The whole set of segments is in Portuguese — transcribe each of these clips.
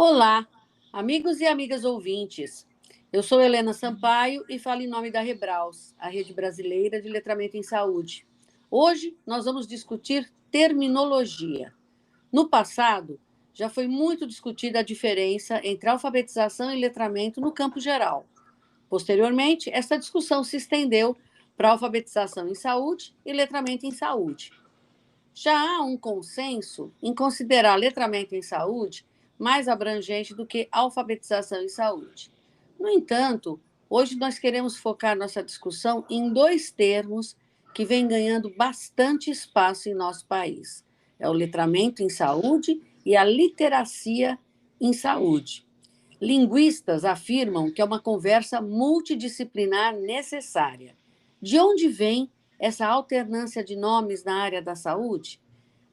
Olá, amigos e amigas ouvintes. Eu sou Helena Sampaio e falo em nome da Rebraus, a Rede Brasileira de Letramento em Saúde. Hoje nós vamos discutir terminologia. No passado, já foi muito discutida a diferença entre alfabetização e letramento no campo geral. Posteriormente, essa discussão se estendeu para alfabetização em saúde e letramento em saúde. Já há um consenso em considerar letramento em saúde mais abrangente do que alfabetização em saúde. No entanto, hoje nós queremos focar nossa discussão em dois termos que vêm ganhando bastante espaço em nosso país: é o letramento em saúde e a literacia em saúde. Linguistas afirmam que é uma conversa multidisciplinar necessária. De onde vem essa alternância de nomes na área da saúde?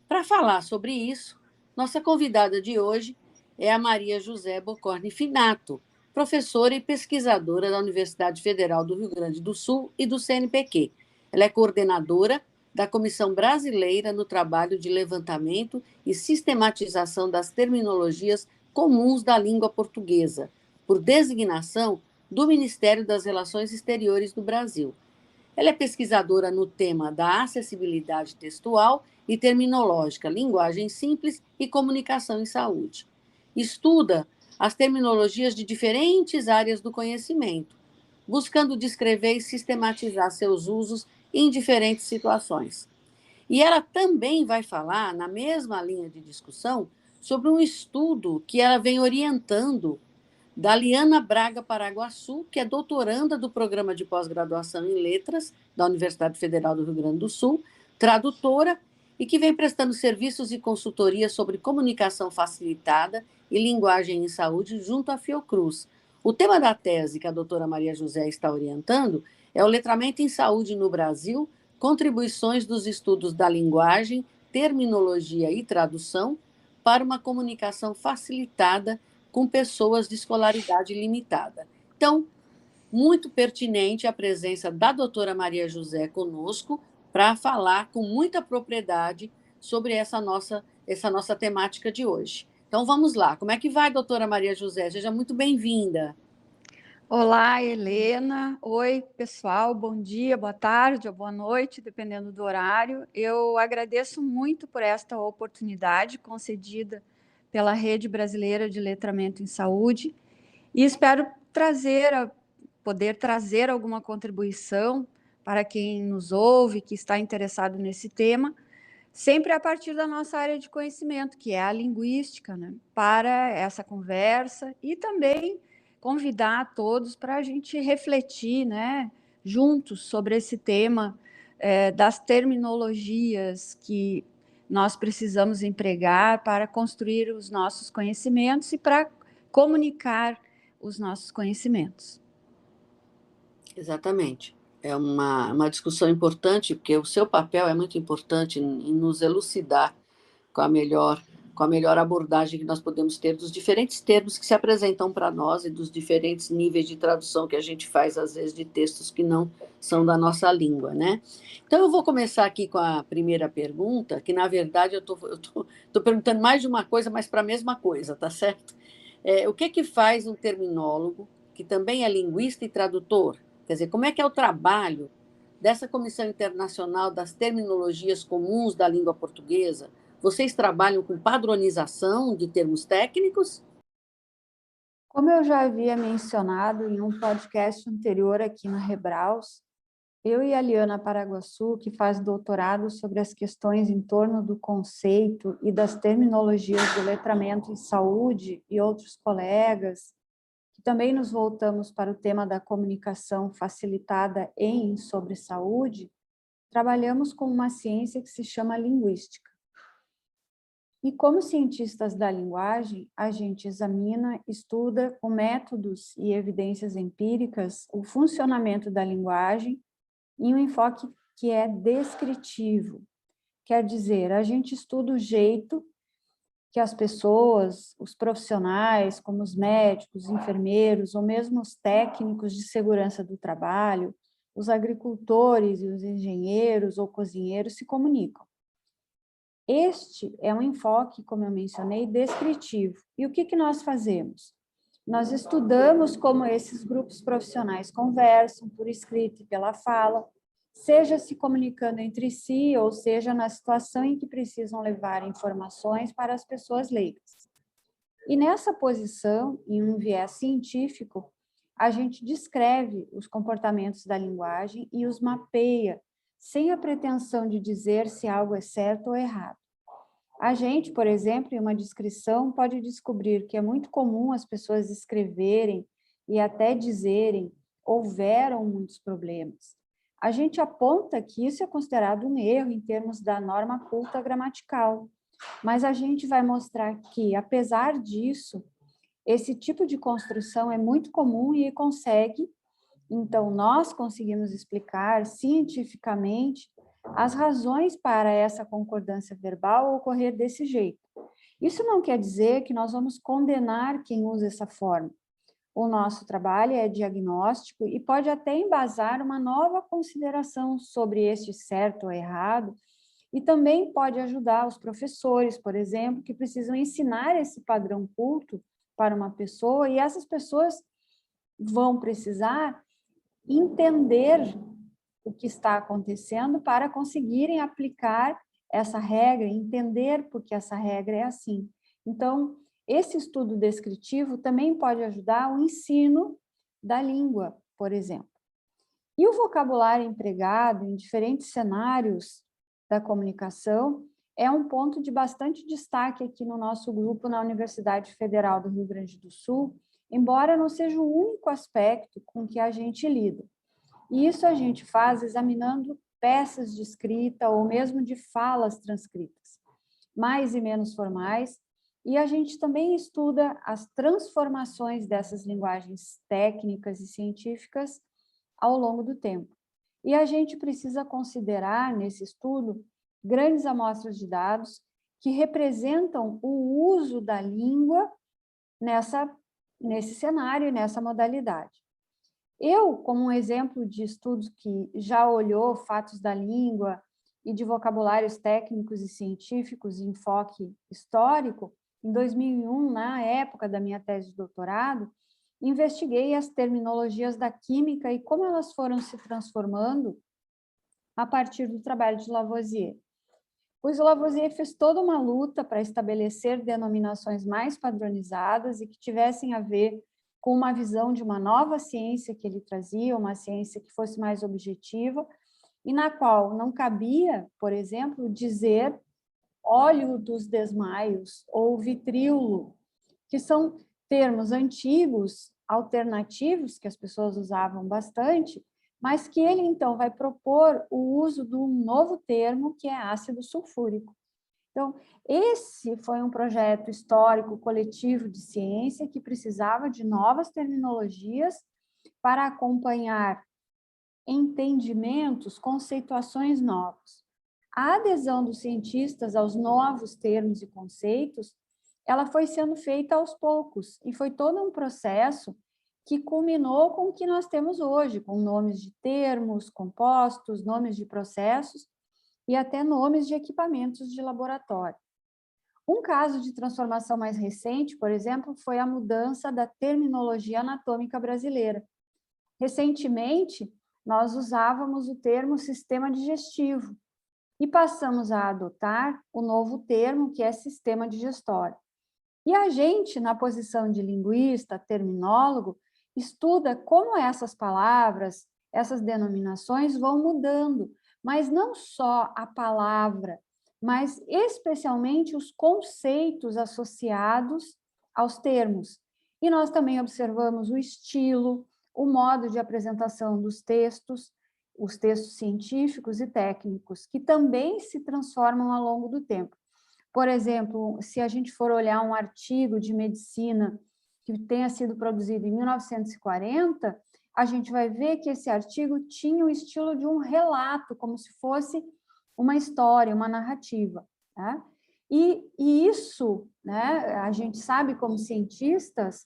Para falar sobre isso, nossa convidada de hoje é a Maria José Bocorni Finato, professora e pesquisadora da Universidade Federal do Rio Grande do Sul e do CNPq. Ela é coordenadora da Comissão Brasileira no Trabalho de Levantamento e Sistematização das Terminologias Comuns da Língua Portuguesa, por designação do Ministério das Relações Exteriores do Brasil. Ela é pesquisadora no tema da acessibilidade textual e terminológica, linguagem simples e comunicação em saúde. Estuda as terminologias de diferentes áreas do conhecimento, buscando descrever e sistematizar seus usos em diferentes situações. E ela também vai falar, na mesma linha de discussão, sobre um estudo que ela vem orientando da Liana Braga Paraguaçu, que é doutoranda do Programa de Pós-Graduação em Letras da Universidade Federal do Rio Grande do Sul, tradutora e que vem prestando serviços e consultoria sobre comunicação facilitada e linguagem em saúde junto à Fiocruz. O tema da tese que a doutora Maria José está orientando é o letramento em saúde no Brasil, contribuições dos estudos da linguagem, terminologia e tradução para uma comunicação facilitada com pessoas de escolaridade limitada. Então, muito pertinente a presença da doutora Maria José conosco para falar com muita propriedade sobre essa nossa temática de hoje. Então, vamos lá. Como é que vai, doutora Maria José? Seja muito bem-vinda. Olá, Helena. Oi, pessoal. Bom dia, boa tarde ou boa noite, dependendo do horário. Eu agradeço muito por esta oportunidade concedida pela Rede Brasileira de Letramento em Saúde e espero poder trazer alguma contribuição para quem nos ouve, que está interessado nesse tema, sempre a partir da nossa área de conhecimento, que é a linguística, né, para essa conversa e também convidar a todos para a gente refletir, né, juntos sobre esse tema das terminologias que nós precisamos empregar para construir os nossos conhecimentos e para comunicar os nossos conhecimentos. Exatamente. É uma discussão importante, porque o seu papel é muito importante em nos elucidar com a melhor abordagem que nós podemos ter dos diferentes termos que se apresentam para nós e dos diferentes níveis de tradução que a gente faz, às vezes, de textos que não são da nossa língua, né? Então, eu vou começar aqui com a primeira pergunta, que, na verdade, eu tô perguntando mais de uma coisa, mas para a mesma coisa, tá certo? O que faz um terminólogo, que também é linguista e tradutor? Quer dizer, como é que é o trabalho dessa Comissão Internacional das Terminologias Comuns da Língua Portuguesa? Vocês trabalham com padronização de termos técnicos? Como eu já havia mencionado em um podcast anterior aqui na Rebraus, eu e a Liana Paraguaçu, que faz doutorado sobre as questões em torno do conceito e das terminologias do letramento em saúde, e outros colegas, que também nos voltamos para o tema da comunicação facilitada em e sobre saúde, trabalhamos com uma ciência que se chama linguística. E como cientistas da linguagem, a gente examina, estuda com métodos e evidências empíricas o funcionamento da linguagem em um enfoque que é descritivo. Quer dizer, a gente estuda o jeito que as pessoas, os profissionais, como os médicos, os enfermeiros, ou mesmo os técnicos de segurança do trabalho, os agricultores e os engenheiros ou cozinheiros se comunicam. Este é um enfoque, como eu mencionei, descritivo. E o que nós fazemos? Nós estudamos como esses grupos profissionais conversam por escrito e pela fala, seja se comunicando entre si, ou seja na situação em que precisam levar informações para as pessoas leigas. E nessa posição, em um viés científico, a gente descreve os comportamentos da linguagem e os mapeia, sem a pretensão de dizer se algo é certo ou errado. A gente, por exemplo, em uma descrição, pode descobrir que é muito comum as pessoas escreverem e até dizerem houveram muitos problemas. A gente aponta que isso é considerado um erro em termos da norma culta gramatical, mas a gente vai mostrar que, apesar disso, esse tipo de construção é muito comum e consegue, então nós conseguimos explicar cientificamente as razões para essa concordância verbal ocorrer desse jeito. Isso não quer dizer que nós vamos condenar quem usa essa forma. O nosso trabalho é diagnóstico e pode até embasar uma nova consideração sobre este certo ou errado, e também pode ajudar os professores, por exemplo, que precisam ensinar esse padrão culto para uma pessoa, e essas pessoas vão precisar entender o que está acontecendo para conseguirem aplicar essa regra, entender por que essa regra é assim. Então, esse estudo descritivo também pode ajudar o ensino da língua, por exemplo. E o vocabulário empregado em diferentes cenários da comunicação é um ponto de bastante destaque aqui no nosso grupo na Universidade Federal do Rio Grande do Sul, embora não seja o único aspecto com que a gente lida. E isso a gente faz examinando peças de escrita ou mesmo de falas transcritas, mais e menos formais, e a gente também estuda as transformações dessas linguagens técnicas e científicas ao longo do tempo. E a gente precisa considerar, nesse estudo, grandes amostras de dados que representam o uso da língua nesse cenário, nessa modalidade. Eu, como um exemplo de estudo que já olhou fatos da língua e de vocabulários técnicos e científicos em enfoque histórico, em 2001, na época da minha tese de doutorado, investiguei as terminologias da química e como elas foram se transformando a partir do trabalho de Lavoisier. Pois o Lavoisier fez toda uma luta para estabelecer denominações mais padronizadas e que tivessem a ver com uma visão de uma nova ciência que ele trazia, uma ciência que fosse mais objetiva, e na qual não cabia, por exemplo, dizer óleo dos desmaios ou vitríolo, que são termos antigos, alternativos, que as pessoas usavam bastante, mas que ele, então, vai propor o uso de um novo termo, que é ácido sulfúrico. Então, esse foi um projeto histórico coletivo de ciência que precisava de novas terminologias para acompanhar entendimentos, conceituações novas. A adesão dos cientistas aos novos termos e conceitos, ela foi sendo feita aos poucos, e foi todo um processo que culminou com o que nós temos hoje, com nomes de termos, compostos, nomes de processos e até nomes de equipamentos de laboratório. Um caso de transformação mais recente, por exemplo, foi a mudança da terminologia anatômica brasileira. Recentemente, nós usávamos o termo sistema digestivo e passamos a adotar o novo termo, que é sistema digestório. E a gente, na posição de linguista, terminólogo, estuda como essas palavras, essas denominações vão mudando, mas não só a palavra, mas especialmente os conceitos associados aos termos. E nós também observamos o estilo, o modo de apresentação dos textos, os textos científicos e técnicos, que também se transformam ao longo do tempo. Por exemplo, se a gente for olhar um artigo de medicina que tenha sido produzido em 1940, a gente vai ver que esse artigo tinha o estilo de um relato, como se fosse uma história, uma narrativa. Tá? E isso, né, a gente sabe como cientistas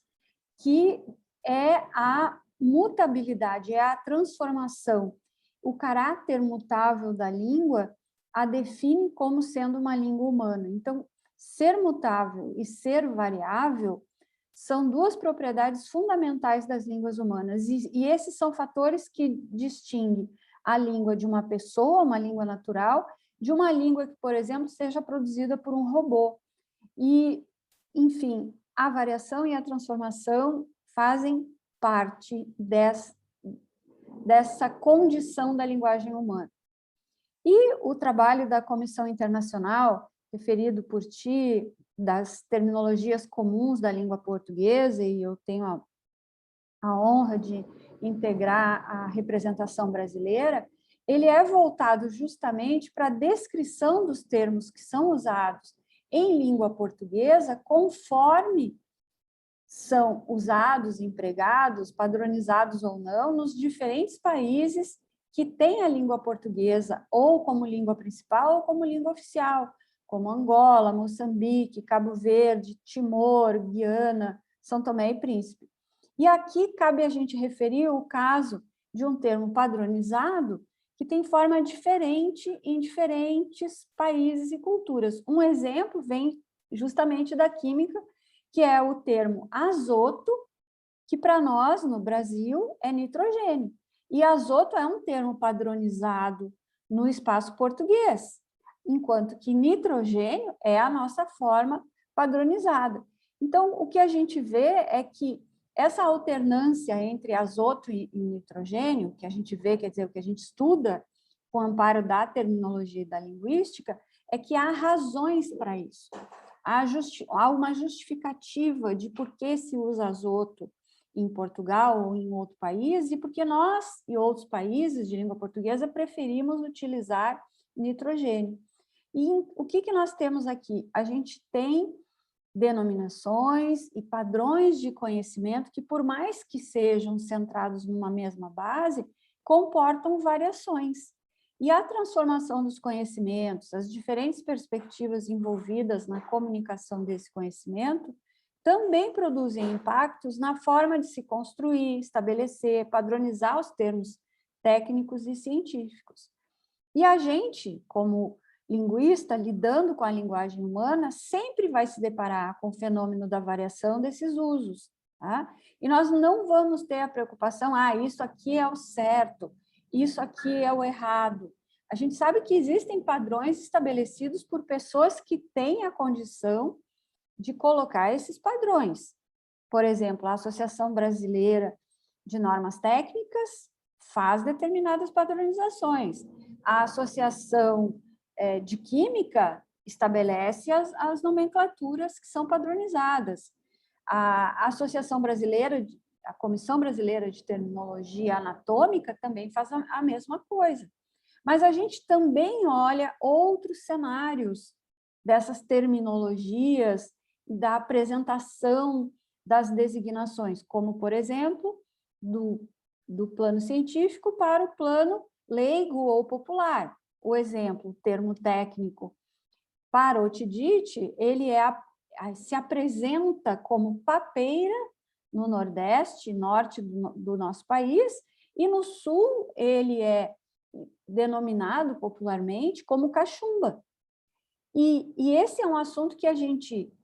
que é a mutabilidade, é a transformação. O caráter mutável da língua a define como sendo uma língua humana. Então, ser mutável e ser variável são duas propriedades fundamentais das línguas humanas, e esses são fatores que distinguem a língua de uma pessoa, uma língua natural, de uma língua que, por exemplo, seja produzida por um robô. E, enfim, a variação e a transformação fazem parte dessa condição da linguagem humana. E o trabalho da Comissão Internacional, referido por ti, das terminologias comuns da língua portuguesa, e eu tenho a honra de integrar a representação brasileira, ele é voltado justamente para a descrição dos termos que são usados em língua portuguesa, conforme são usados, empregados, padronizados ou não, nos diferentes países que têm a língua portuguesa ou como língua principal ou como língua oficial, como Angola, Moçambique, Cabo Verde, Timor, Guiana, São Tomé e Príncipe. E aqui cabe a gente referir o caso de um termo padronizado que tem forma diferente em diferentes países e culturas. Um exemplo vem justamente da química, que é o termo azoto, que para nós, no Brasil, é nitrogênio. E azoto é um termo padronizado no espaço português, enquanto que nitrogênio é a nossa forma padronizada. Então, o que a gente vê é que essa alternância entre azoto e nitrogênio, que a gente vê, quer dizer, o que a gente estuda com o amparo da terminologia e da linguística, é que há razões para isso. Há uma justificativa de por que se usa azoto em Portugal ou em outro país, e porque nós e outros países de língua portuguesa preferimos utilizar nitrogênio. E o que nós temos aqui? A gente tem denominações e padrões de conhecimento que, por mais que sejam centrados numa mesma base, comportam variações. E a transformação dos conhecimentos, as diferentes perspectivas envolvidas na comunicação desse conhecimento, também produzem impactos na forma de se construir, estabelecer, padronizar os termos técnicos e científicos. E a gente, como linguista, lidando com a linguagem humana, sempre vai se deparar com o fenômeno da variação desses usos. Tá? E nós não vamos ter a preocupação, isso aqui é o certo, isso aqui é o errado. A gente sabe que existem padrões estabelecidos por pessoas que têm a condição de colocar esses padrões. Por exemplo, a Associação Brasileira de Normas Técnicas faz determinadas padronizações. A Associação de Química estabelece as nomenclaturas que são padronizadas. A Associação Brasileira, a Comissão Brasileira de Terminologia Anatômica também faz a mesma coisa. Mas a gente também olha outros cenários dessas terminologias e da apresentação das designações, como, por exemplo, do plano científico para o plano leigo ou popular. O exemplo, o termo técnico para otitite, ele se apresenta como papeira no Nordeste, norte do nosso país, e no Sul ele é denominado popularmente como cachumba. E esse é um assunto que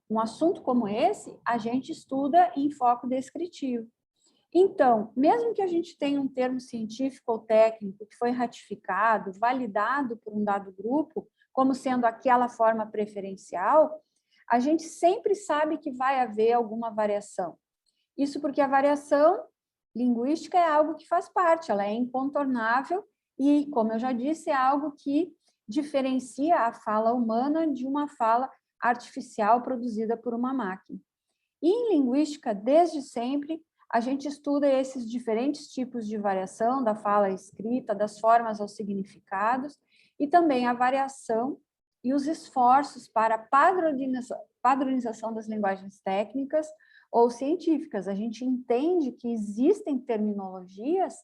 um assunto como esse, a gente estuda em foco descritivo. Então, mesmo que a gente tenha um termo científico ou técnico que foi ratificado, validado por um dado grupo, como sendo aquela forma preferencial, a gente sempre sabe que vai haver alguma variação. Isso porque a variação linguística é algo que faz parte, ela é incontornável e, como eu já disse, é algo que diferencia a fala humana de uma fala artificial produzida por uma máquina. E em linguística, desde sempre, a gente estuda esses diferentes tipos de variação da fala escrita, das formas aos significados, e também a variação e os esforços para a padronização das linguagens técnicas ou científicas. A gente entende que existem terminologias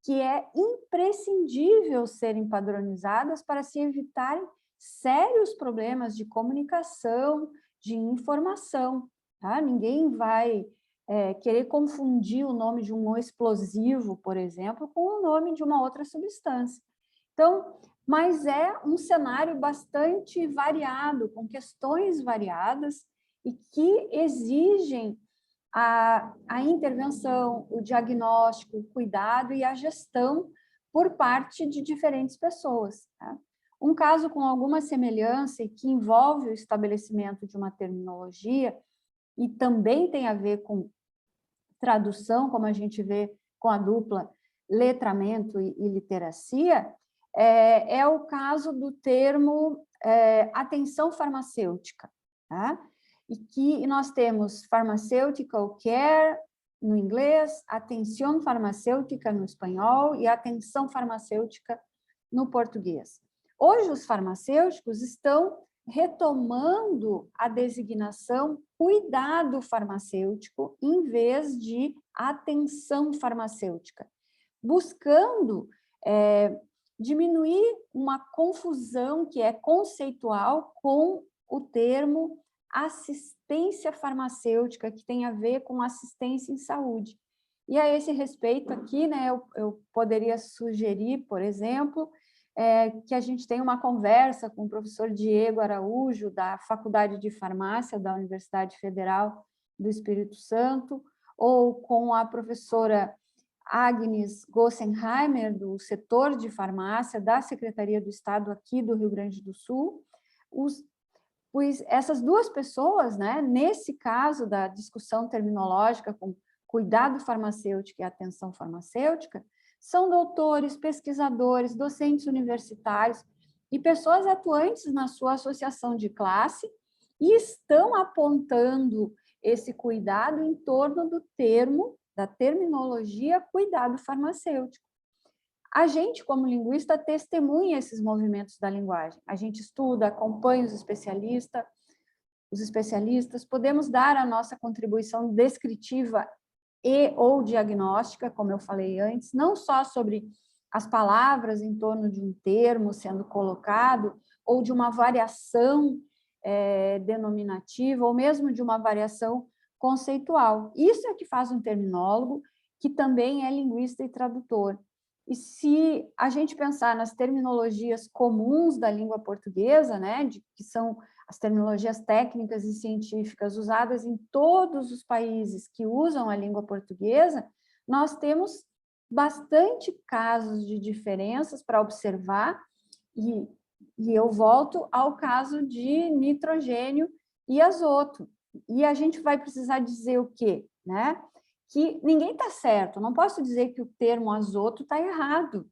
que é imprescindível serem padronizadas para se evitarem sérios problemas de comunicação, de informação. Tá? Ninguém vai querer confundir o nome de um explosivo, por exemplo, com o nome de uma outra substância. Então, mas é um cenário bastante variado, com questões variadas e que exigem a intervenção, o diagnóstico, o cuidado e a gestão por parte de diferentes pessoas. Tá? Um caso com alguma semelhança e que envolve o estabelecimento de uma terminologia e também tem a ver com tradução, como a gente vê com a dupla letramento e literacia, é o caso do termo atenção farmacêutica, tá? E que nós temos pharmaceutical care no inglês, atenção farmacêutica no espanhol e atenção farmacêutica no português. Hoje, os farmacêuticos estão retomando a designação cuidado farmacêutico em vez de atenção farmacêutica, buscando diminuir uma confusão que é conceitual com o termo assistência farmacêutica, que tem a ver com assistência em saúde. E a esse respeito aqui, né, eu poderia sugerir, por exemplo, que a gente tenha uma conversa com o professor Diego Araújo, da Faculdade de Farmácia da Universidade Federal do Espírito Santo, ou com a professora Agnes Gossenheimer, do setor de farmácia da Secretaria do Estado aqui do Rio Grande do Sul, pois essas duas pessoas, né, nesse caso da discussão terminológica com cuidado farmacêutico e atenção farmacêutica, são doutores, pesquisadores, docentes universitários e pessoas atuantes na sua associação de classe e estão apontando esse cuidado em torno do termo, da terminologia cuidado farmacêutico. A gente, como linguista, testemunha esses movimentos da linguagem. A gente estuda, acompanha os especialistas, podemos dar a nossa contribuição descritiva e ou diagnóstica, como eu falei antes, não só sobre as palavras em torno de um termo sendo colocado, ou de uma variação denominativa, ou mesmo de uma variação conceitual. Isso é o que faz um terminólogo, que também é linguista e tradutor. E se a gente pensar nas terminologias comuns da língua portuguesa, né, que são as terminologias técnicas e científicas usadas em todos os países que usam a língua portuguesa, nós temos bastante casos de diferenças para observar, e eu volto ao caso de nitrogênio e azoto. E a gente vai precisar dizer o quê? Né? Que ninguém está certo, não posso dizer que o termo azoto está errado,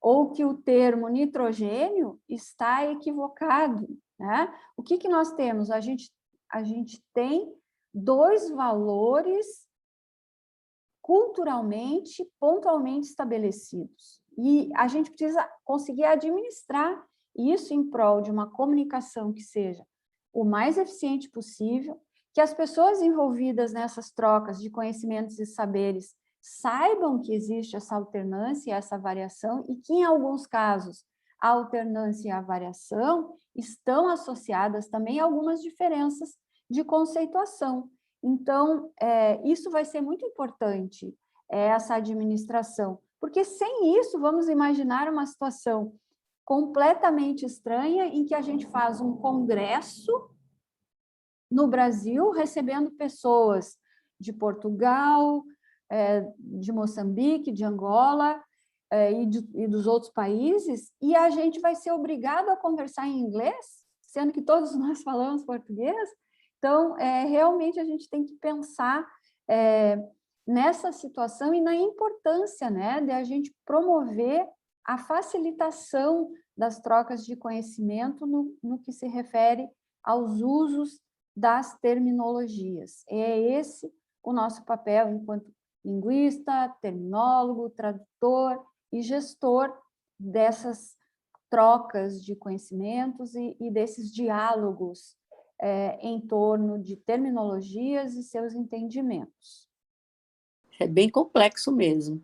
ou que o termo nitrogênio está equivocado. Né? O que nós temos? A gente tem dois valores culturalmente, pontualmente estabelecidos. E a gente precisa conseguir administrar isso em prol de uma comunicação que seja o mais eficiente possível, que as pessoas envolvidas nessas trocas de conhecimentos e saberes saibam que existe essa alternância, essa variação, e que, em alguns casos, a alternância e a variação estão associadas também a algumas diferenças de conceituação. Então, isso vai ser muito importante, essa administração, porque sem isso, vamos imaginar uma situação completamente estranha em que a gente faz um congresso no Brasil, recebendo pessoas de Portugal, de Moçambique, de Angola e dos outros países, e a gente vai ser obrigado a conversar em inglês, sendo que todos nós falamos português. Então, realmente a gente tem que pensar nessa situação e na importância, né, de a gente promover a facilitação das trocas de conhecimento no que se refere aos usos das terminologias. É esse o nosso papel enquanto linguista, terminólogo, tradutor e gestor dessas trocas de conhecimentos e desses diálogos em torno de terminologias e seus entendimentos. É bem complexo mesmo.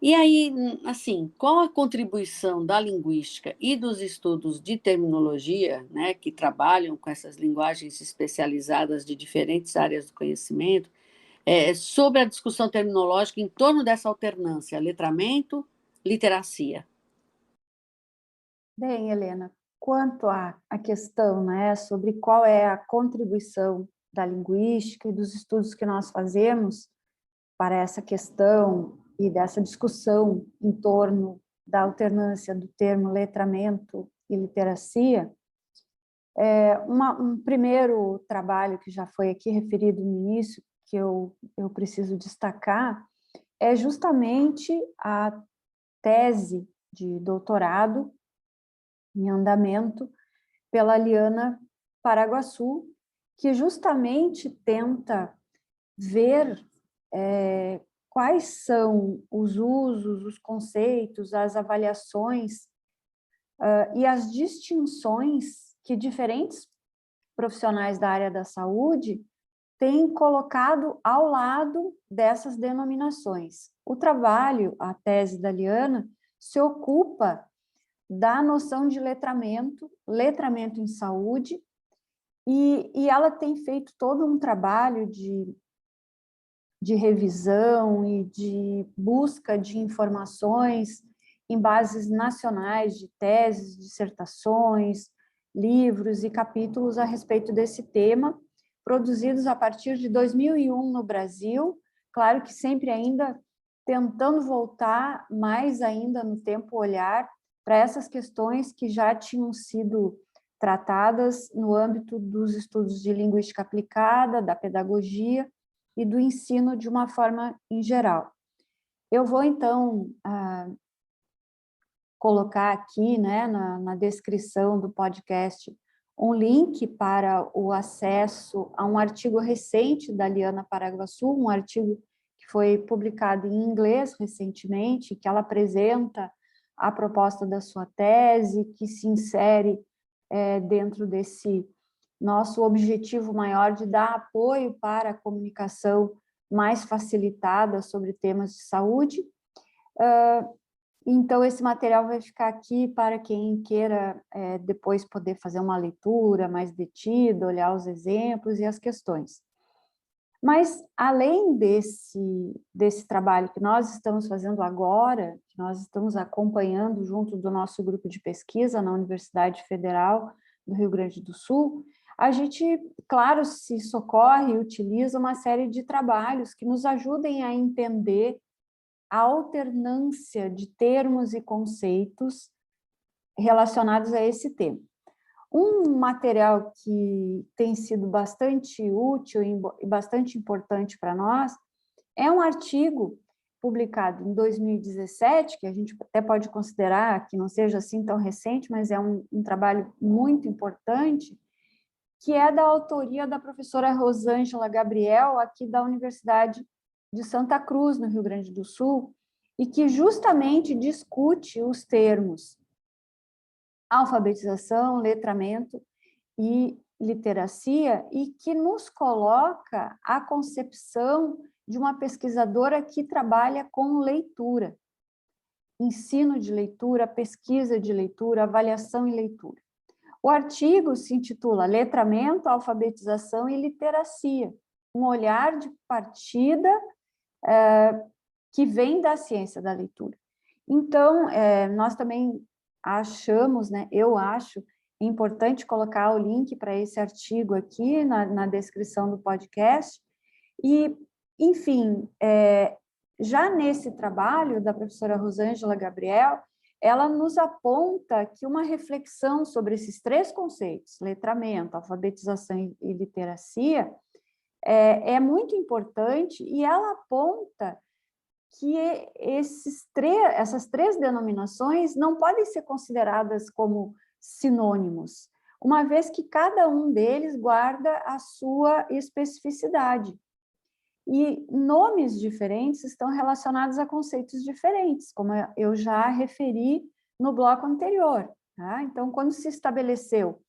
E aí, assim, qual a contribuição da linguística e dos estudos de terminologia, né, que trabalham com essas linguagens especializadas de diferentes áreas do conhecimento, sobre a discussão terminológica em torno dessa alternância, letramento, literacia? Bem, Helena, quanto à questão, né, sobre qual é a contribuição da linguística e dos estudos que nós fazemos para essa questão e dessa discussão em torno da alternância do termo letramento e literacia, um primeiro trabalho que já foi aqui referido no início, que eu preciso destacar, é justamente a tese de doutorado em andamento pela Liana Paraguaçu, que justamente tenta ver quais são os usos, os conceitos, as avaliações e as distinções que diferentes profissionais da área da saúde têm colocado ao lado dessas denominações. O trabalho, a tese da Liana, se ocupa da noção de letramento em saúde, e ela tem feito todo um trabalho de revisão e de busca de informações em bases nacionais de teses, dissertações, livros e capítulos a respeito desse tema, produzidos a partir de 2001 no Brasil, claro que sempre ainda tentando voltar mais ainda no tempo olhar para essas questões que já tinham sido tratadas no âmbito dos estudos de linguística aplicada, da pedagogia e do ensino de uma forma em geral. Eu vou, então, colocar aqui, né, na descrição do podcast um link para o acesso a um artigo recente da Liana Paraguaçu, um artigo que foi publicado em inglês recentemente, que ela apresenta a proposta da sua tese, que se insere dentro desse nosso objetivo maior de dar apoio para a comunicação mais facilitada sobre temas de saúde. Então, esse material vai ficar aqui para quem queira depois poder fazer uma leitura mais detida, olhar os exemplos e as questões. Mas, além desse trabalho que nós estamos fazendo agora, que nós estamos acompanhando junto do nosso grupo de pesquisa na Universidade Federal do Rio Grande do Sul, a gente, claro, se socorre e utiliza uma série de trabalhos que nos ajudem a entender a alternância de termos e conceitos relacionados a esse tema. Um material que tem sido bastante útil e bastante importante para nós é um artigo publicado em 2017, que a gente até pode considerar que não seja assim tão recente, mas é um trabalho muito importante, que é da autoria da professora Rosângela Gabriel, aqui da Universidade de Santa Cruz, no Rio Grande do Sul, e que justamente discute os termos alfabetização, letramento e literacia, e que nos coloca a concepção de uma pesquisadora que trabalha com leitura, ensino de leitura, pesquisa de leitura, avaliação em leitura. O artigo se intitula Letramento, Alfabetização e Literacia, um olhar de partida que vem da ciência da leitura. Então, nós também achamos, né, eu acho importante colocar o link para esse artigo aqui na descrição do podcast. E, enfim, já nesse trabalho da professora Rosângela Gabriel, ela nos aponta que uma reflexão sobre esses três conceitos, letramento, alfabetização e literacia, é muito importante, e ela aponta que essas três denominações não podem ser consideradas como sinônimos, uma vez que cada um deles guarda a sua especificidade. E nomes diferentes estão relacionados a conceitos diferentes, como eu já referi no bloco anterior. Tá? Então, quando se estabeleceu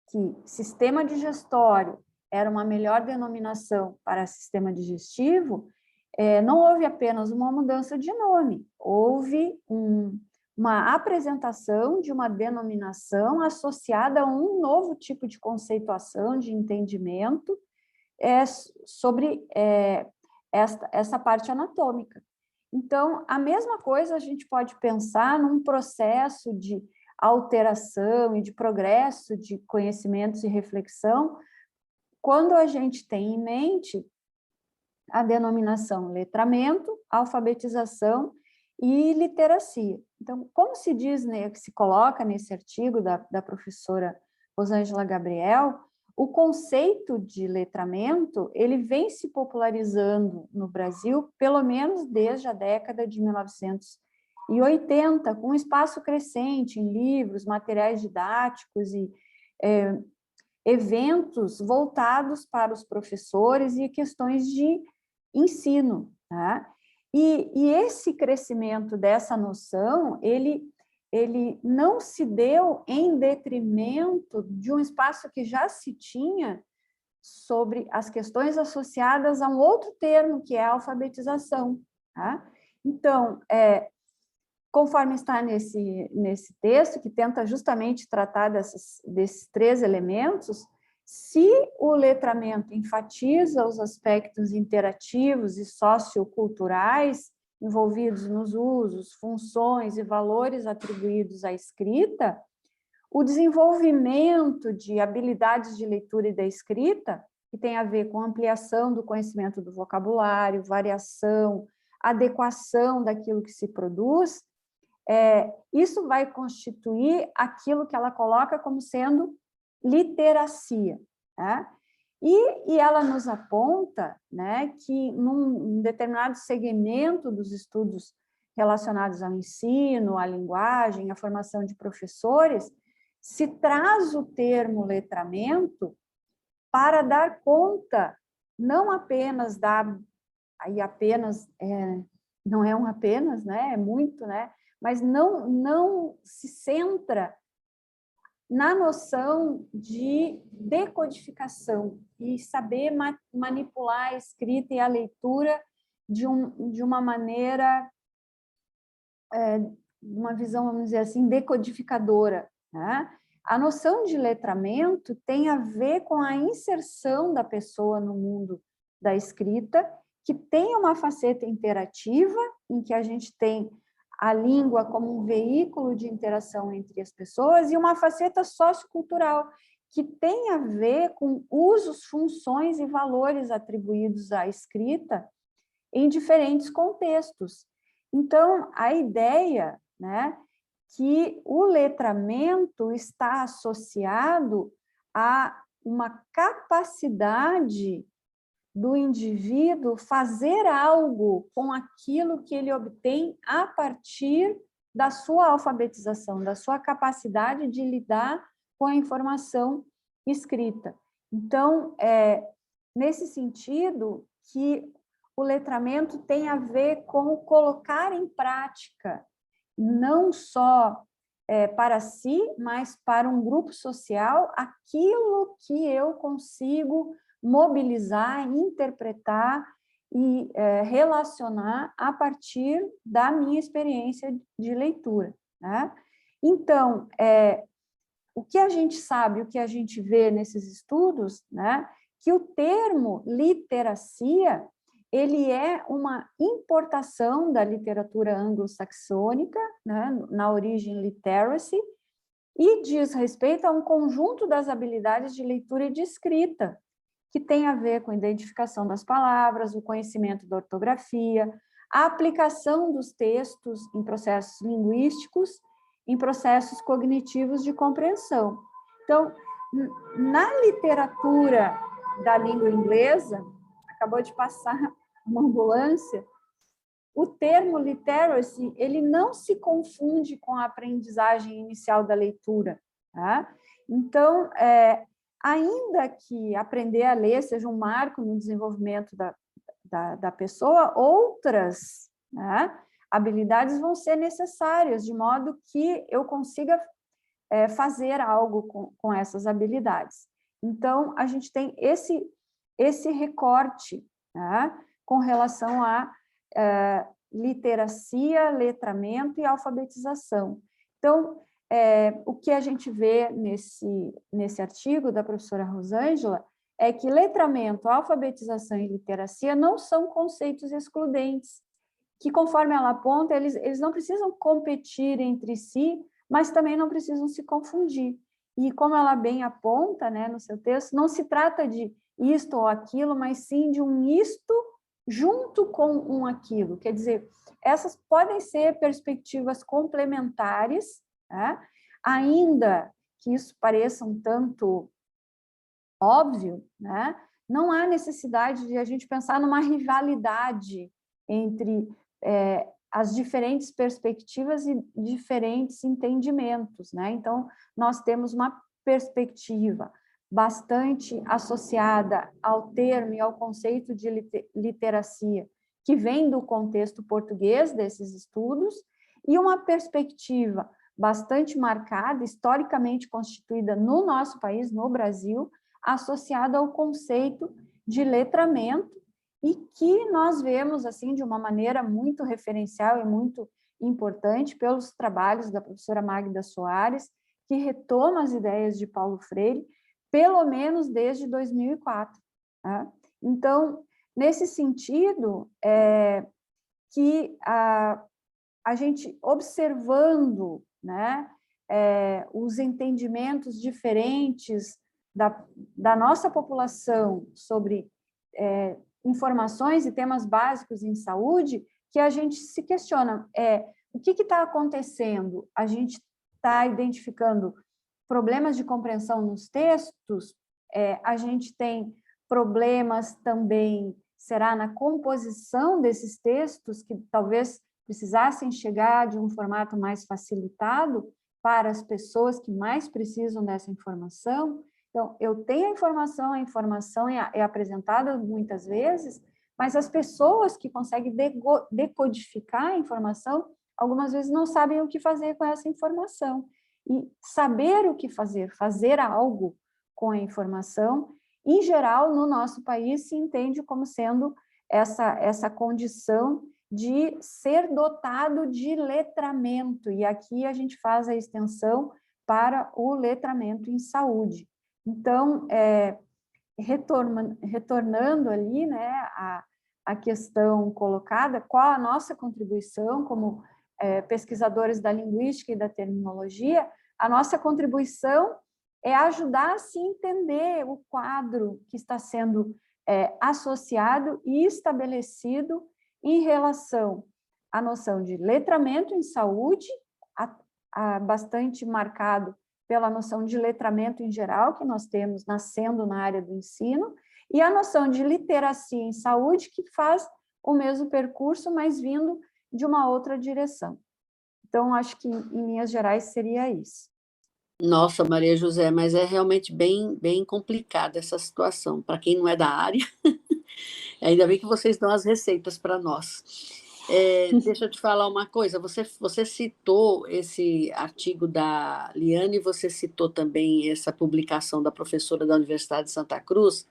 que sistema digestório era uma melhor denominação para sistema digestivo, não houve apenas uma mudança de nome, houve uma apresentação de uma denominação associada a um novo tipo de conceituação, de entendimento sobre essa parte anatômica. Então, a mesma coisa a gente pode pensar num processo de alteração e de progresso de conhecimentos e reflexão, quando a gente tem em mente a denominação letramento, alfabetização e literacia. Então, como se diz, né, que se coloca nesse artigo da professora Rosângela Gabriel, o conceito de letramento, ele vem se popularizando no Brasil, pelo menos desde a década de 1980, com um espaço crescente em livros, materiais didáticos e eventos voltados para os professores e questões de ensino, tá? E esse crescimento dessa noção, ele não se deu em detrimento de um espaço que já se tinha sobre as questões associadas a um outro termo, que é a alfabetização, tá? Então, conforme está nesse texto, que tenta justamente tratar desses três elementos, se o letramento enfatiza os aspectos interativos e socioculturais envolvidos nos usos, funções e valores atribuídos à escrita, o desenvolvimento de habilidades de leitura e da escrita, que tem a ver com ampliação do conhecimento do vocabulário, variação, adequação daquilo que se produz, isso vai constituir aquilo que ela coloca como sendo literacia, né? E ela nos aponta, né, que num determinado segmento dos estudos relacionados ao ensino, à linguagem, à formação de professores, se traz o termo letramento para dar conta não apenas aí apenas, não é um apenas, né, é muito, né, mas não se centra na noção de decodificação e saber manipular a escrita e a leitura de uma maneira, uma visão, vamos dizer assim, decodificadora, né? A noção de letramento tem a ver com a inserção da pessoa no mundo da escrita, que tem uma faceta interativa, em que a gente tem a língua como um veículo de interação entre as pessoas, e uma faceta sociocultural, que tem a ver com usos, funções e valores atribuídos à escrita em diferentes contextos. Então, a ideia, né, que o letramento está associado a uma capacidade do indivíduo fazer algo com aquilo que ele obtém a partir da sua alfabetização, da sua capacidade de lidar com a informação escrita. Então, nesse sentido que o letramento tem a ver com colocar em prática, não só para si, mas para um grupo social, aquilo que eu consigo mobilizar, interpretar e relacionar a partir da minha experiência de leitura, né? Então, o que a gente sabe, o que a gente vê nesses estudos, né, que o termo literacia, ele é uma importação da literatura anglo-saxônica, né, na origem literacy, e diz respeito a um conjunto das habilidades de leitura e de escrita, que tem a ver com a identificação das palavras, o conhecimento da ortografia, a aplicação dos textos em processos linguísticos, em processos cognitivos de compreensão. Então, na literatura da língua inglesa, acabou de passar uma ambulância, o termo literacy, ele não se confunde com a aprendizagem inicial da leitura, tá? Então, ainda que aprender a ler seja um marco no desenvolvimento da pessoa, outras, né, habilidades vão ser necessárias, de modo que eu consiga fazer algo com essas habilidades. Então, a gente tem esse recorte, né, com relação a literacia, letramento e alfabetização. Então, o que a gente vê nesse artigo da professora Rosângela é que letramento, alfabetização e literacia não são conceitos excludentes. que, conforme ela aponta, eles não precisam competir entre si, mas também não precisam se confundir. E como ela bem aponta, né, no seu texto, não se trata de isto ou aquilo, mas sim de um isto junto com um aquilo. Quer dizer, essas podem ser perspectivas complementares, né? Ainda que isso pareça um tanto óbvio, né? Não há necessidade de a gente pensar numa rivalidade entre as diferentes perspectivas e diferentes entendimentos, né? Então, nós temos uma perspectiva bastante associada ao termo e ao conceito de literacia, que vem do contexto português desses estudos, e uma perspectiva bastante marcada, historicamente constituída no nosso país, no Brasil, associada ao conceito de letramento, e que nós vemos assim de uma maneira muito referencial e muito importante pelos trabalhos da professora Magda Soares, que retoma as ideias de Paulo Freire, pelo menos desde 2004. Tá? Então, nesse sentido, que a gente observando, né, os entendimentos diferentes da nossa população sobre informações e temas básicos em saúde, que a gente se questiona, o que está acontecendo? A gente está identificando problemas de compreensão nos textos, a gente tem problemas também, será na composição desses textos, que talvez precisassem chegar de um formato mais facilitado para as pessoas que mais precisam dessa informação. Então, eu tenho a informação é apresentada muitas vezes, mas as pessoas que conseguem decodificar a informação, algumas vezes não sabem o que fazer com essa informação. E saber o que fazer, fazer algo com a informação, em geral, no nosso país, se entende como sendo essa condição de ser dotado de letramento, e aqui a gente faz a extensão para o letramento em saúde. Então, retornando ali, né, a questão colocada, qual a nossa contribuição como pesquisadores da linguística e da terminologia, a nossa contribuição é ajudar a se entender o quadro que está sendo associado e estabelecido em relação à noção de letramento em saúde, bastante marcado pela noção de letramento em geral, que nós temos nascendo na área do ensino, e a noção de literacia em saúde, que faz o mesmo percurso, mas vindo de uma outra direção. Então, acho que, em linhas gerais, seria isso. Nossa, Maria José, mas é realmente bem complicada essa situação. Para quem não é da área, ainda bem que vocês dão as receitas para nós. Deixa eu te falar uma coisa, você citou esse artigo da Liane, você citou também essa publicação da professora da Universidade de Santa Cruz.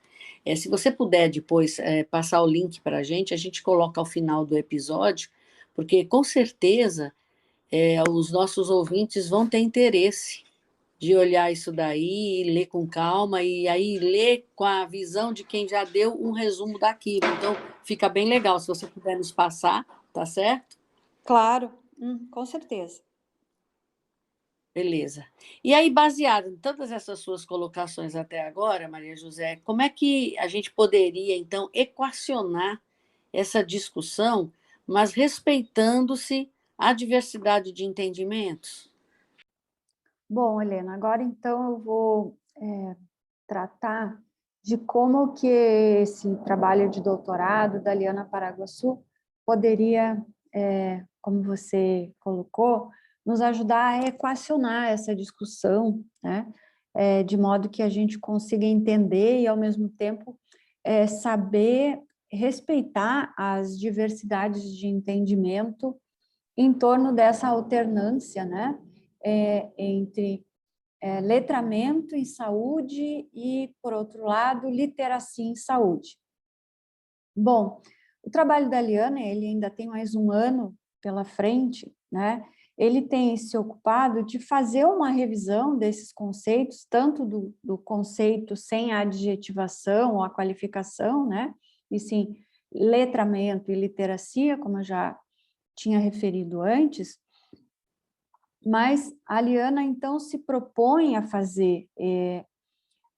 Se você puder depois passar o link para a gente coloca ao final do episódio, porque com certeza os nossos ouvintes vão ter interesse de olhar isso daí, ler com calma, e aí ler com a visão de quem já deu um resumo daquilo. Então, fica bem legal, se você puder nos passar, tá certo? Claro, com certeza. Beleza. E aí, baseado em todas essas suas colocações até agora, Maria José, como é que a gente poderia, então, equacionar essa discussão, mas respeitando-se a diversidade de entendimentos? Bom, Helena, agora então eu vou tratar de como que esse trabalho de doutorado da Liana Paraguaçu poderia, como você colocou, nos ajudar a equacionar essa discussão, né? De modo que a gente consiga entender e, ao mesmo tempo, saber respeitar as diversidades de entendimento em torno dessa alternância, né? Entre letramento em saúde e, por outro lado, literacia em saúde. Bom, o trabalho da Liana, ele ainda tem mais um ano pela frente, né? Ele tem se ocupado de fazer uma revisão desses conceitos, tanto do conceito sem a adjetivação ou a qualificação, né? E sim, letramento e literacia, como eu já tinha referido antes, mas a Liana, então, se propõe a fazer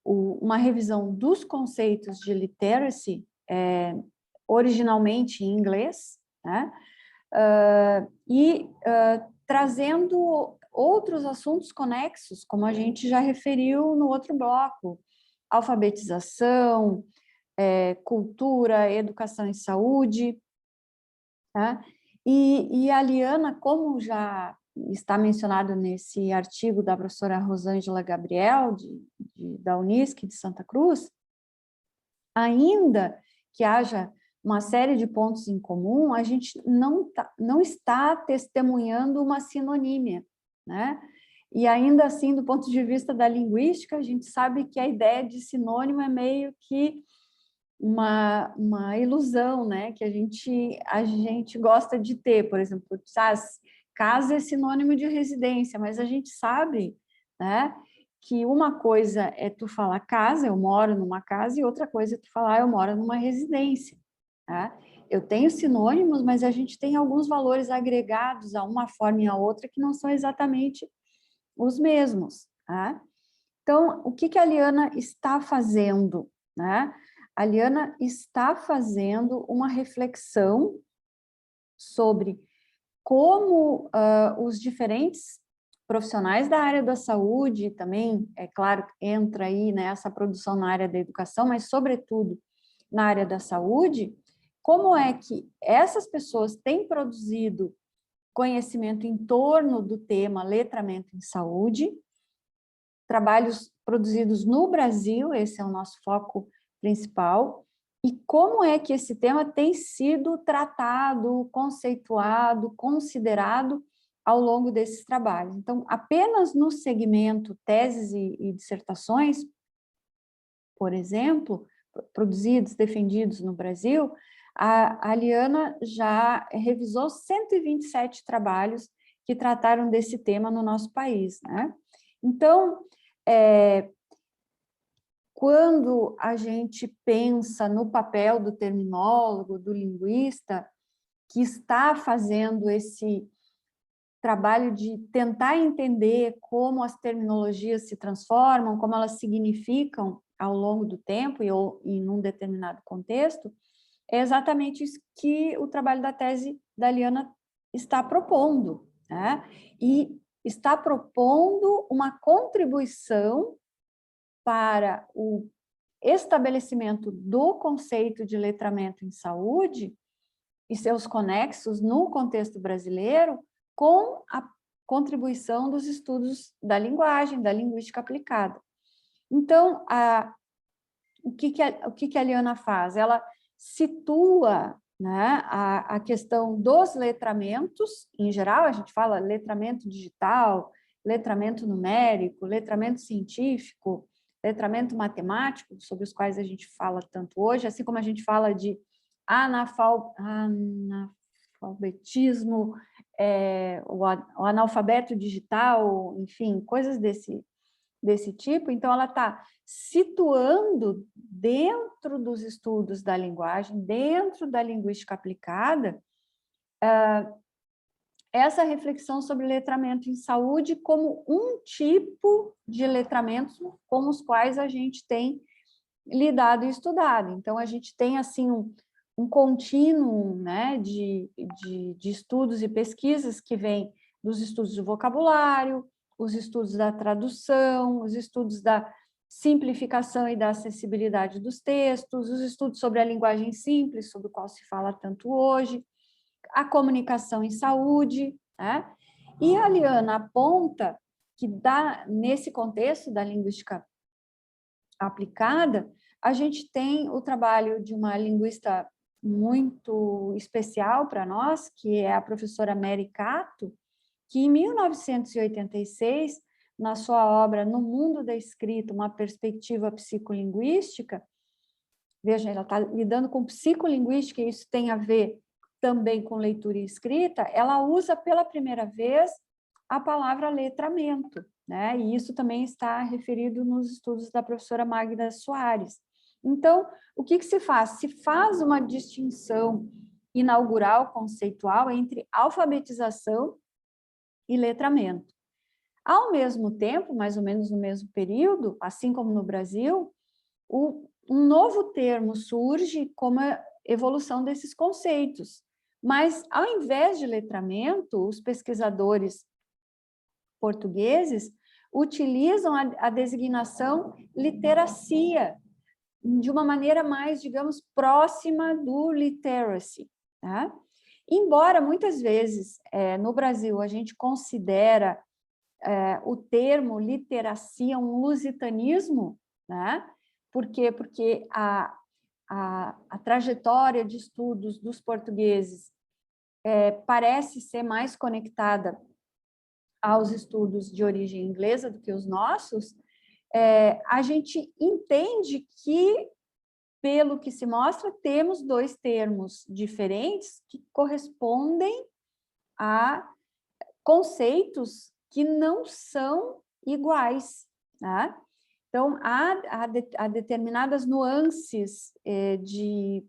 uma revisão dos conceitos de literacy, originalmente em inglês, né? Trazendo outros assuntos conexos, como a gente já referiu no outro bloco, alfabetização, cultura, educação e saúde, tá? E a Liana, como já está mencionado nesse artigo da professora Rosângela Gabriel, da Unisc de Santa Cruz, ainda que haja uma série de pontos em comum, a gente não está testemunhando uma sinonímia, né? E ainda assim, do ponto de vista da linguística, a gente sabe que a ideia de sinônimo é meio que uma ilusão, né? Que a gente gosta de ter, por exemplo, casa é sinônimo de residência, mas a gente sabe, né, que uma coisa é tu falar casa, eu moro numa casa, e outra coisa é tu falar eu moro numa residência, tá? Eu tenho sinônimos, mas a gente tem alguns valores agregados a uma forma e a outra que não são exatamente os mesmos, tá? Então, o que a Liana está fazendo, né? A Liana está fazendo uma reflexão sobre como os diferentes profissionais da área da saúde, também, é claro, entra aí nessa produção na área da educação, mas, sobretudo, na área da saúde, como é que essas pessoas têm produzido conhecimento em torno do tema letramento em saúde, trabalhos produzidos no Brasil, esse é o nosso foco principal, e como é que esse tema tem sido tratado, conceituado, considerado ao longo desses trabalhos. Então, apenas no segmento teses e dissertações, por exemplo, produzidos, defendidos no Brasil, a Liana já revisou 127 trabalhos que trataram desse tema no nosso país, né? Então, quando a gente pensa no papel do terminólogo, do linguista, que está fazendo esse trabalho de tentar entender como as terminologias se transformam, como elas significam ao longo do tempo e em um determinado contexto, é exatamente isso que o trabalho da tese da Liana está propondo, né? E está propondo uma contribuição para o estabelecimento do conceito de letramento em saúde e seus conexos no contexto brasileiro com a contribuição dos estudos da linguagem, da linguística aplicada. Então, o que a Liana faz? Ela situa, né, a questão dos letramentos, em geral, a gente fala letramento digital, letramento numérico, letramento científico, letramento matemático, sobre os quais a gente fala tanto hoje, assim como a gente fala de analfabetismo, o analfabeto digital, enfim, coisas desse tipo. Então, ela está situando dentro dos estudos da linguagem, dentro da linguística aplicada, essa reflexão sobre letramento em saúde como um tipo de letramento com os quais a gente tem lidado e estudado. Então, a gente tem, assim, um contínuo, né, de estudos e pesquisas que vem dos estudos do vocabulário, os estudos da tradução, os estudos da simplificação e da acessibilidade dos textos, os estudos sobre a linguagem simples, sobre o qual se fala tanto hoje, a comunicação em saúde, né? E a Liana aponta que nesse contexto da linguística aplicada, a gente tem o trabalho de uma linguista muito especial para nós, que é a professora Mary Cato, que em 1986, na sua obra No Mundo da Escrita, uma perspectiva psicolinguística, veja, ela está lidando com psicolinguística, e isso tem a ver também com leitura e escrita, ela usa pela primeira vez a palavra letramento, né? E isso também está referido nos estudos da professora Magda Soares. Então, o que se faz? Se faz uma distinção inaugural conceitual entre alfabetização e letramento. Ao mesmo tempo, mais ou menos no mesmo período, assim como no Brasil, um novo termo surge como a evolução desses conceitos. Mas, ao invés de letramento, os pesquisadores portugueses utilizam a designação literacia, de uma maneira mais, digamos, próxima do literacy. Tá? Embora, muitas vezes, no Brasil, a gente considera o termo literacia um lusitanismo, né? Por quê? Porque a trajetória de estudos dos portugueses parece ser mais conectada aos estudos de origem inglesa do que os nossos, a gente entende que, pelo que se mostra, temos dois termos diferentes que correspondem a conceitos que não são iguais, tá? Então, há determinadas nuances de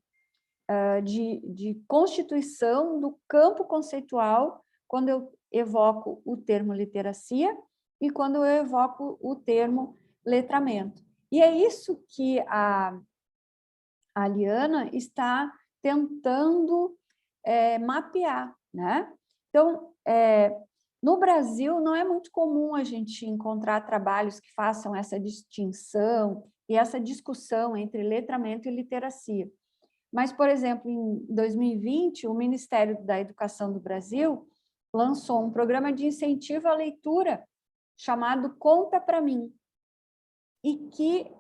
constituição do campo conceitual quando eu evoco o termo literacia e quando eu evoco o termo letramento. E é isso que a Liana está tentando mapear, né? Então, no Brasil, não é muito comum a gente encontrar trabalhos que façam essa distinção e essa discussão entre letramento e literacia. Mas, por exemplo, em 2020, o Ministério da Educação do Brasil lançou um programa de incentivo à leitura chamado Conta Pra Mim, e que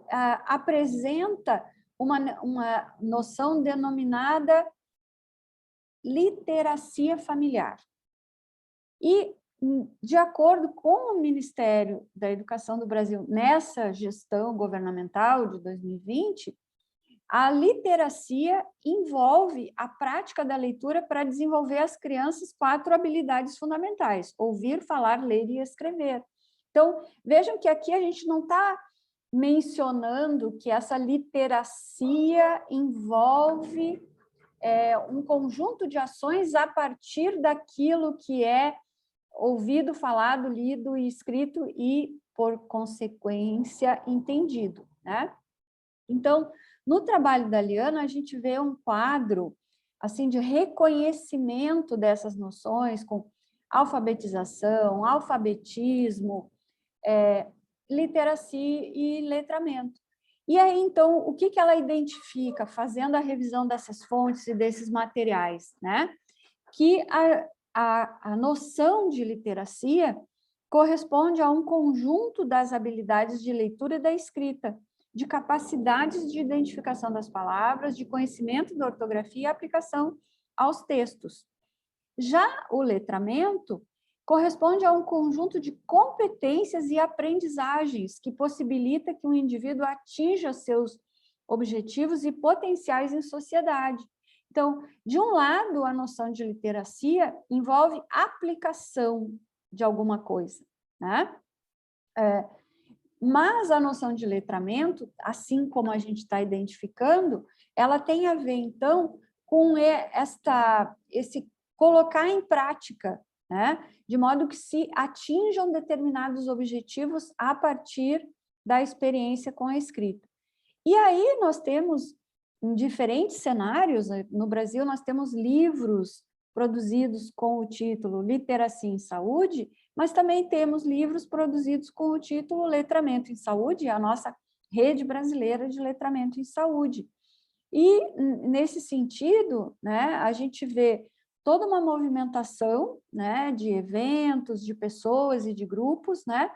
apresenta uma noção denominada literacia familiar. E, de acordo com o Ministério da Educação do Brasil, nessa gestão governamental de 2020, a literacia envolve a prática da leitura para desenvolver as crianças 4 habilidades fundamentais: ouvir, falar, ler e escrever. Então, vejam que aqui a gente não está mencionando que essa literacia envolve um conjunto de ações a partir daquilo que é ouvido, falado, lido e escrito e, por consequência, entendido, né? Então, no trabalho da Liana, a gente vê um quadro assim, de reconhecimento dessas noções, com alfabetização, alfabetismo, literacia e letramento. E aí, então, o que ela identifica, fazendo a revisão dessas fontes e desses materiais, né? Que a noção de literacia corresponde a um conjunto das habilidades de leitura e da escrita, de capacidades de identificação das palavras, de conhecimento da ortografia e aplicação aos textos. Já o letramento corresponde a um conjunto de competências e aprendizagens que possibilita que um indivíduo atinja seus objetivos e potenciais em sociedade. Então, de um lado, a noção de literacia envolve aplicação de alguma coisa, né? Mas a noção de letramento, assim como a gente está identificando, ela tem a ver, então, com esse colocar em prática, né? De modo que se atinjam determinados objetivos a partir da experiência com a escrita. E aí nós temos, em diferentes cenários, no Brasil nós temos livros produzidos com o título Literacia em Saúde, mas também temos livros produzidos com o título Letramento em Saúde, a nossa rede brasileira de letramento em saúde. E, nesse sentido, né, a gente vê toda uma movimentação, né, de eventos, de pessoas e de grupos, né,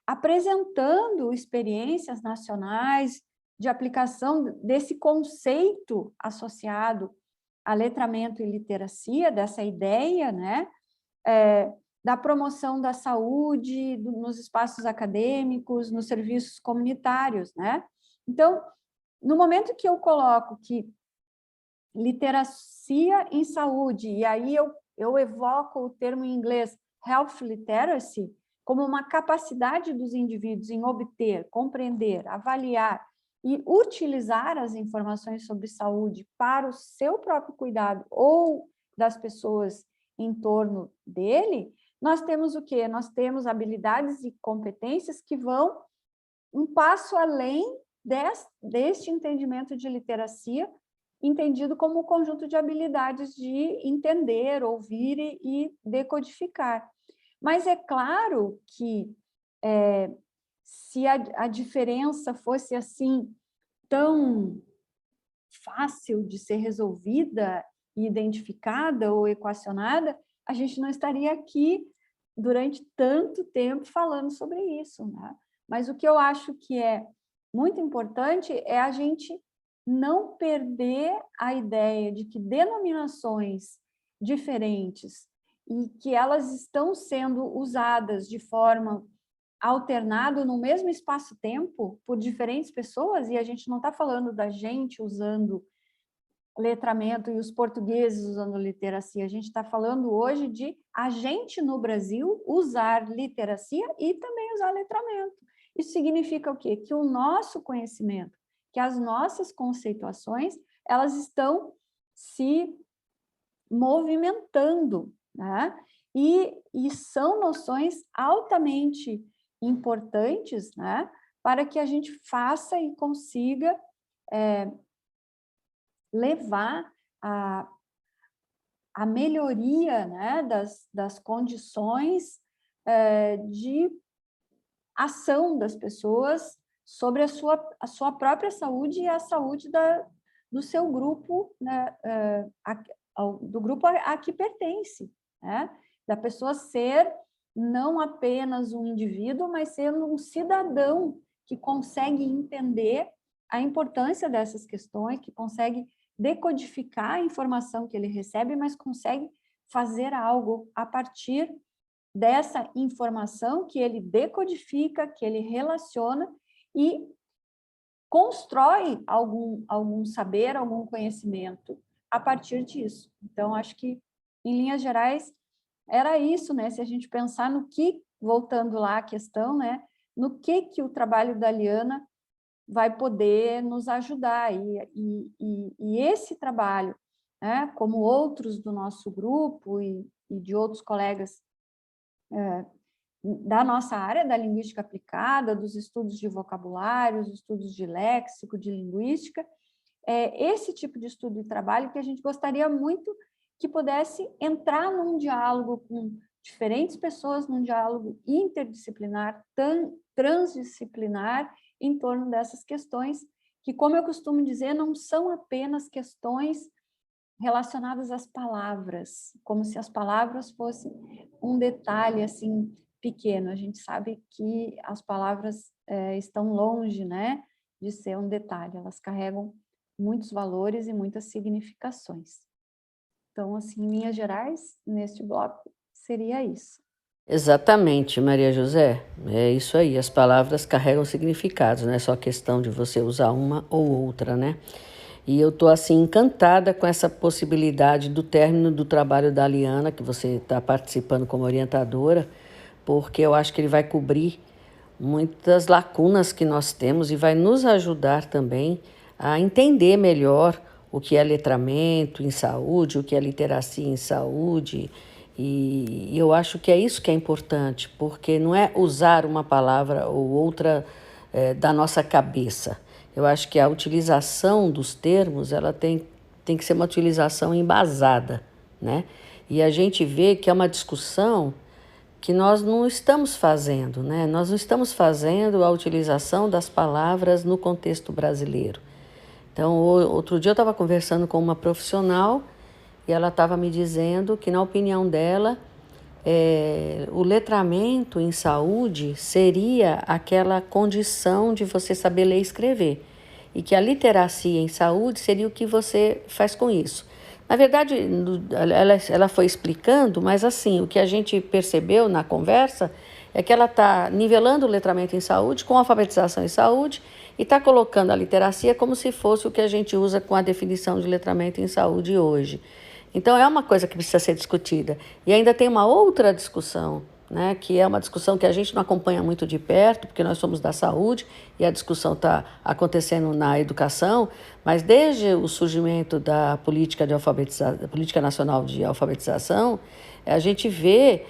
apresentando experiências nacionais de aplicação desse conceito associado a letramento e literacia, dessa ideia, né, da promoção da saúde nos espaços acadêmicos, nos serviços comunitários, né? Então, no momento que eu coloco que literacia em saúde, e aí eu evoco o termo em inglês health literacy, como uma capacidade dos indivíduos em obter, compreender, avaliar e utilizar as informações sobre saúde para o seu próprio cuidado ou das pessoas em torno dele, nós temos o quê? Nós temos habilidades e competências que vão um passo além deste entendimento de literacia, entendido como um conjunto de habilidades de entender, ouvir e decodificar. Mas é claro que se a diferença fosse assim tão fácil de ser resolvida, identificada ou equacionada, a gente não estaria aqui durante tanto tempo falando sobre isso, né? Mas o que eu acho que é muito importante é a gente não perder a ideia de que denominações diferentes e que elas estão sendo usadas de forma alternada no mesmo espaço-tempo por diferentes pessoas, e a gente não está falando da gente usando letramento e os portugueses usando literacia, a gente está falando hoje de a gente no Brasil usar literacia e também usar letramento. Isso significa o quê? Que o nosso conhecimento, que as nossas conceituações, elas estão se movimentando, né? E são noções altamente importantes, né? Para que a gente faça e consiga levar a melhoria, né, das condições de ação das pessoas sobre a sua própria saúde e a saúde do seu grupo, né, do grupo a que pertence, né? Da pessoa ser não apenas um indivíduo, mas ser um cidadão que consegue entender a importância dessas questões, que consegue decodificar a informação que ele recebe, mas consegue fazer algo a partir dessa informação que ele decodifica, que ele relaciona e constrói algum saber, algum conhecimento a partir disso. Então, acho que, em linhas gerais, era isso, né? Se a gente pensar no que, voltando lá à questão, né? No que o trabalho da Liana vai poder nos ajudar. E esse trabalho, né, como outros do nosso grupo e de outros colegas da nossa área, da linguística aplicada, dos estudos de vocabulários, estudos de léxico, de linguística, esse tipo de estudo e trabalho que a gente gostaria muito que pudesse entrar num diálogo com diferentes pessoas, num diálogo interdisciplinar, transdisciplinar, em torno dessas questões, que, como eu costumo dizer, não são apenas questões relacionadas às palavras, como se as palavras fossem um detalhe assim pequeno. A gente sabe que as palavras estão longe, né, de ser um detalhe, elas carregam muitos valores e muitas significações. Então, assim, em linhas gerais, neste bloco, seria isso. Exatamente, Maria José. É isso aí, as palavras carregam significados, não é só questão de você usar uma ou outra, né? E eu estou, assim, encantada com essa possibilidade do término do trabalho da Liana, que você está participando como orientadora, porque eu acho que ele vai cobrir muitas lacunas que nós temos e vai nos ajudar também a entender melhor o que é letramento em saúde, o que é literacia em saúde. E eu acho que é isso que é importante, porque não é usar uma palavra ou outra da nossa cabeça. Eu acho que a utilização dos termos ela tem que ser uma utilização embasada, né? E a gente vê que é uma discussão que nós não estamos fazendo, né? Nós não estamos fazendo a utilização das palavras no contexto brasileiro. Então, outro dia eu estava conversando com uma profissional e ela estava me dizendo que, na opinião dela, o letramento em saúde seria aquela condição de você saber ler e escrever. E que a literacia em saúde seria o que você faz com isso. Na verdade, ela foi explicando, mas assim, o que a gente percebeu na conversa é que ela está nivelando o letramento em saúde com a alfabetização em saúde e está colocando a literacia como se fosse o que a gente usa com a definição de letramento em saúde hoje. Então, é uma coisa que precisa ser discutida. E ainda tem uma outra discussão, né, que é uma discussão que a gente não acompanha muito de perto, porque nós somos da saúde e a discussão está acontecendo na educação, mas desde o surgimento da política de da política nacional de alfabetização, a gente vê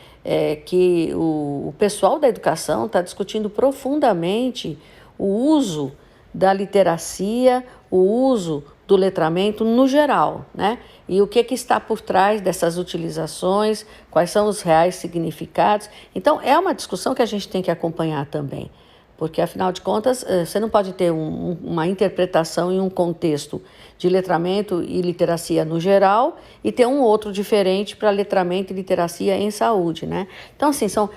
que o pessoal da educação está discutindo profundamente o uso da literacia, o uso do letramento no geral, né? E o que está por trás dessas utilizações, quais são os reais significados. Então, é uma discussão que a gente tem que acompanhar também, porque, afinal de contas, você não pode ter uma interpretação em um contexto de letramento e literacia no geral e ter um outro diferente para letramento e literacia em saúde, né? Então, assim, são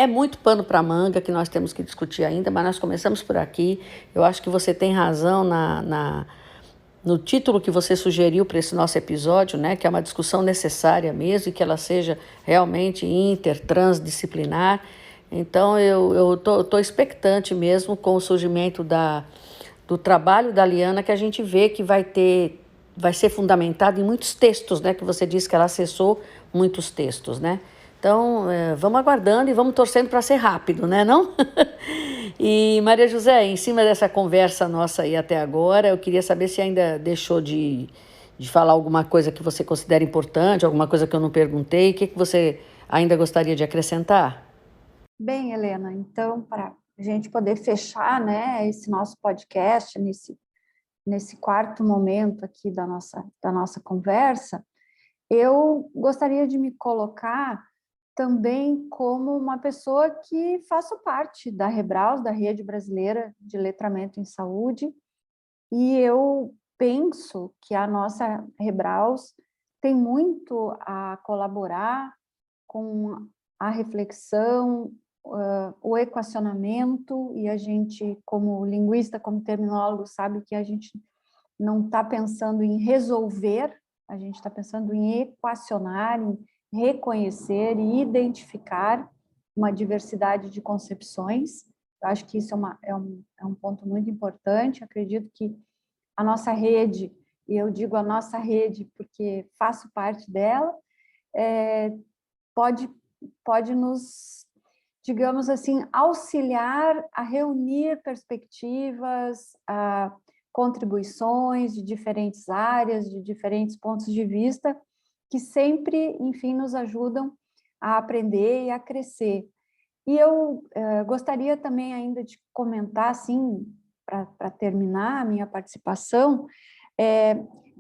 muito pano para manga que nós temos que discutir ainda, mas nós começamos por aqui. Eu acho que você tem razão no título que você sugeriu para esse nosso episódio, né, que é uma discussão necessária mesmo e que ela seja realmente transdisciplinar. Então, eu tô expectante mesmo com o surgimento do trabalho da Liana, que a gente vê que vai ser fundamentado em muitos textos, né, que você disse que ela acessou muitos textos, né? Então, vamos aguardando e vamos torcendo para ser rápido, né, não? E, Maria José, em cima dessa conversa nossa aí até agora, eu queria saber se ainda deixou de falar alguma coisa que você considera importante, alguma coisa que eu não perguntei, o que você ainda gostaria de acrescentar? Bem, Helena, então, para a gente poder fechar, né, esse nosso podcast, nesse quarto momento aqui da nossa conversa, eu gostaria de me colocar também como uma pessoa que faço parte da Rebraus, da Rede Brasileira de Letramento em Saúde, e eu penso que a nossa Rebraus tem muito a colaborar com a reflexão, o equacionamento, e a gente, como linguista, como terminólogo, sabe que a gente não está pensando em resolver, a gente está pensando em equacionar, em reconhecer e identificar uma diversidade de concepções. Eu acho que isso é um ponto muito importante. Acredito que a nossa rede, e eu digo a nossa rede porque faço parte dela, pode nos, digamos assim, auxiliar a reunir perspectivas, contribuições de diferentes áreas, de diferentes pontos de vista, que sempre, enfim, nos ajudam a aprender e a crescer. E eu gostaria também ainda de comentar, assim, para terminar a minha participação,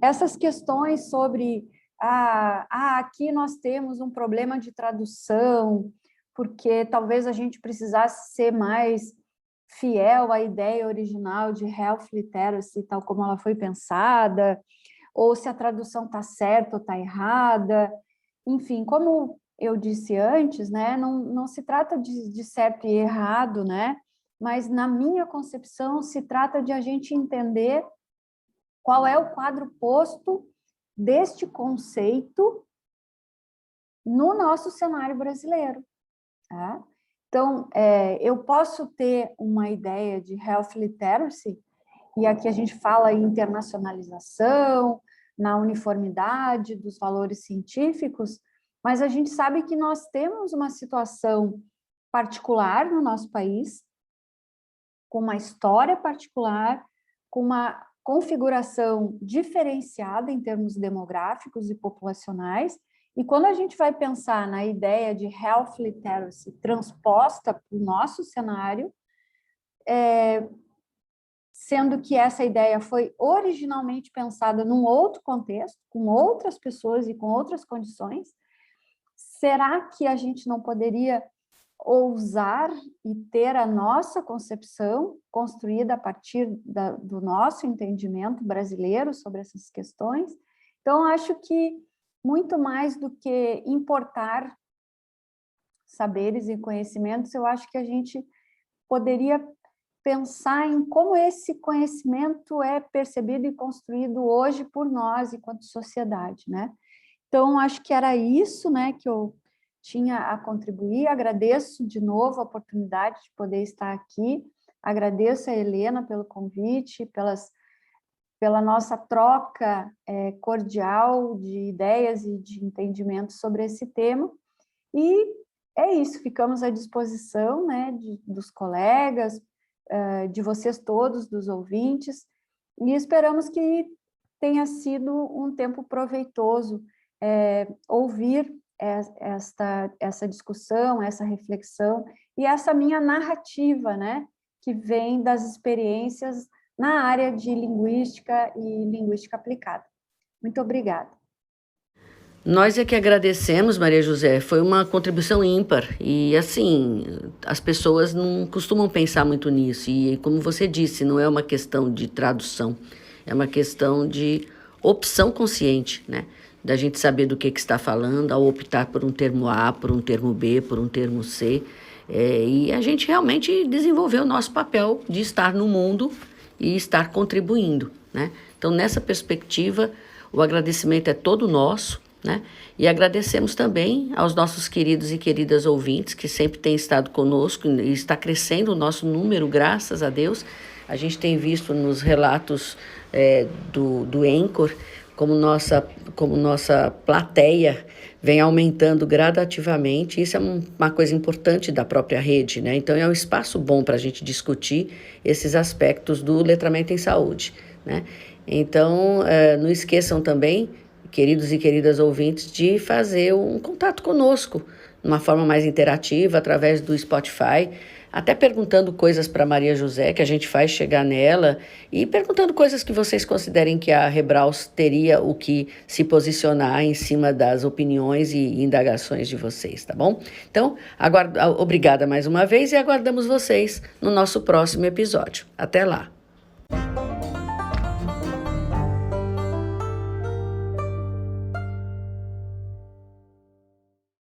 essas questões sobre aqui nós temos um problema de tradução, porque talvez a gente precisasse ser mais fiel à ideia original de health literacy, tal como ela foi pensada, ou se a tradução está certa ou está errada. Enfim, como eu disse antes, né, não se trata de certo e errado, né, mas na minha concepção se trata de a gente entender qual é o quadro posto deste conceito no nosso cenário brasileiro. Tá? Então, eu posso ter uma ideia de health literacy, e aqui a gente fala em internacionalização, na uniformidade dos valores científicos, mas a gente sabe que nós temos uma situação particular no nosso país, com uma história particular, com uma configuração diferenciada em termos demográficos e populacionais, e quando a gente vai pensar na ideia de health literacy transposta para o nosso cenário, sendo que essa ideia foi originalmente pensada num outro contexto, com outras pessoas e com outras condições, será que a gente não poderia ousar e ter a nossa concepção construída a partir do nosso entendimento brasileiro sobre essas questões? Então, acho que muito mais do que importar saberes e conhecimentos, eu acho que a gente poderia pensar em como esse conhecimento é percebido e construído hoje por nós, enquanto sociedade, né? Então, acho que era isso, né, que eu tinha a contribuir. Agradeço de novo a oportunidade de poder estar aqui. Agradeço a Helena pelo convite, pela nossa troca cordial de ideias e de entendimento sobre esse tema. E é isso, ficamos à disposição, né, dos colegas, de vocês todos, dos ouvintes, e esperamos que tenha sido um tempo proveitoso ouvir essa discussão, essa reflexão e essa minha narrativa, né, que vem das experiências na área de linguística e linguística aplicada. Muito obrigada. Nós é que agradecemos, Maria José, foi uma contribuição ímpar e, assim, as pessoas não costumam pensar muito nisso e, como você disse, não é uma questão de tradução, é uma questão de opção consciente, né? Da gente saber do que está falando, ao optar por um termo A, por um termo B, por um termo C, e a gente realmente desenvolveu o nosso papel de estar no mundo e estar contribuindo, né? Então, nessa perspectiva, o agradecimento é todo nosso, né? E agradecemos também aos nossos queridos e queridas ouvintes que sempre têm estado conosco e está crescendo o nosso número, graças a Deus. A gente tem visto nos relatos do Anchor como nossa plateia vem aumentando gradativamente. Isso é uma coisa importante da própria rede, né? Então é um espaço bom para a gente discutir esses aspectos do letramento em saúde, né? Então não esqueçam também, queridos e queridas ouvintes, de fazer um contato conosco, de uma forma mais interativa, através do Spotify, até perguntando coisas para Maria José, que a gente faz chegar nela, e perguntando coisas que vocês considerem que a Rebraus teria o que se posicionar em cima das opiniões e indagações de vocês, tá bom? Então, obrigada mais uma vez e aguardamos vocês no nosso próximo episódio. Até lá!